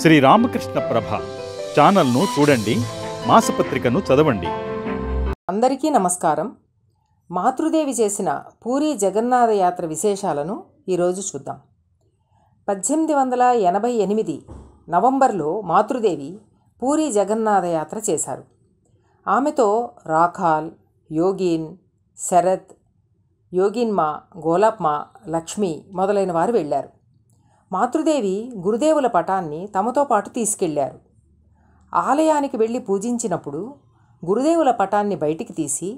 శ్రీ రామకృష్ణ ప్రభ ఛానల్ను చూడండి, మాసపత్రికను చదవండి. అందరికీ నమస్కారం. మాతృదేవి చేసిన పూరీ జగన్నాథ యాత్ర విశేషాలను ఈరోజు చూద్దాం. 1888 నవంబర్లో మాతృదేవి పూరీ జగన్నాథ యాత్ర చేశారు. ఆమెతో రాఖాల్, యోగిన్, శరత్, యోగిన్మా, గోలాప్మా, లక్ష్మి మొదలైన వారు వెళ్ళారు. మాతృదేవి గురుదేవుల పటాన్ని తమతో పాటు తీసుకెళ్లారు. ఆలయానికి వెళ్ళి పూజించినప్పుడు గురుదేవుల పటాన్ని బయటికి తీసి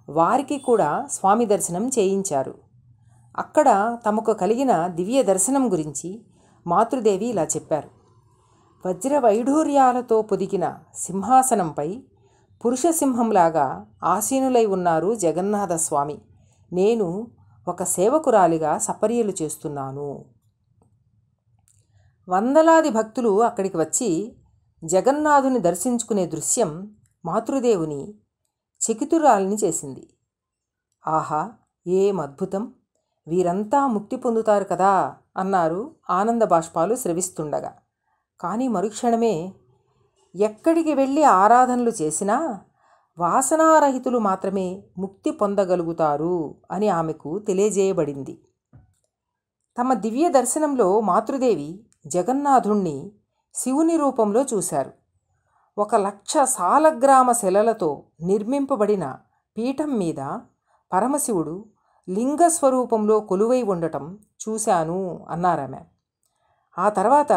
వారికి కూడా స్వామి దర్శనం చేయించారు. అక్కడ తమకు కలిగిన దివ్య దర్శనం గురించి మాతృదేవి ఇలా చెప్పారు. వజ్ర వైఢూర్యాలతో పొదిగిన సింహాసనంపై పురుషసింహంలాగా ఆసీనులై ఉన్నారు జగన్నాథ స్వామి. నేను ఒక సేవకురాలిగా సపర్యలు చేస్తున్నాను. వందలాది భక్తులు అక్కడికి వచ్చి జగన్నాథుని దర్శించుకునే దృశ్యం మాతృదేవుని చకితురాలిని చేసింది. ఆహా, ఏం అద్భుతం! వీరంతా ముక్తి పొందుతారు కదా అన్నారు ఆనంద బాష్పాలు స్రవిస్తుండగా. కానీ మరుక్షణమే ఎక్కడికి వెళ్ళి ఆరాధనలు చేసినా వాసనారహితులు మాత్రమే ముక్తి పొందగలుగుతారు అని ఆమెకు తెలియజేయబడింది. తమ దివ్య దర్శనంలో మాతృదేవి జగన్నాథుణ్ణి శివుని రూపంలో చూశారు. 1,00,000 సాలగ్రామ శిలలతో నిర్మింపబడిన పీఠం మీద పరమశివుడు లింగస్వరూపంలో కొలువై ఉండటం చూశాను అన్నారామె. ఆ తర్వాత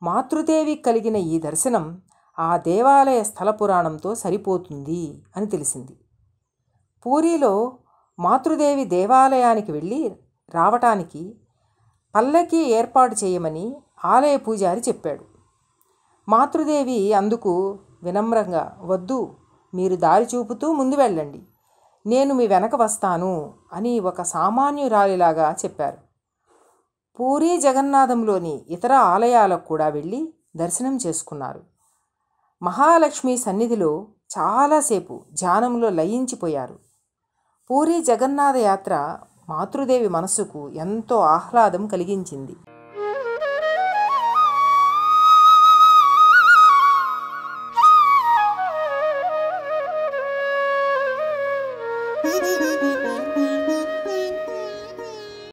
మాతృదేవికి కలిగిన ఈ దర్శనం ఆ దేవాలయ స్థల పురాణంతో సరిపోతుంది అని తెలిసింది. పూరీలో మాతృదేవి దేవాలయానికి వెళ్ళి రావటానికి పల్లకీ ఏర్పాటు చేయమని ఆలయ పూజారి చెప్పాడు. మాతృదేవి అందుకు వినమ్రంగా, వద్దు, మీరు దారి చూపుతూ ముందు వెళ్ళండి, నేను మీ వెనక వస్తాను అని ఒక సామాన్యురాలిలాగా చెప్పారు. పూరీ జగన్నాథంలోని ఇతర ఆలయాలకు కూడా వెళ్ళి దర్శనం చేసుకున్నారు. మహాలక్ష్మి సన్నిధిలో చాలాసేపు ధ్యానంలో లయించిపోయారు. పూరీ జగన్నాథ యాత్ర మాతృదేవి మనస్సుకు ఎంతో ఆహ్లాదం కలిగించింది.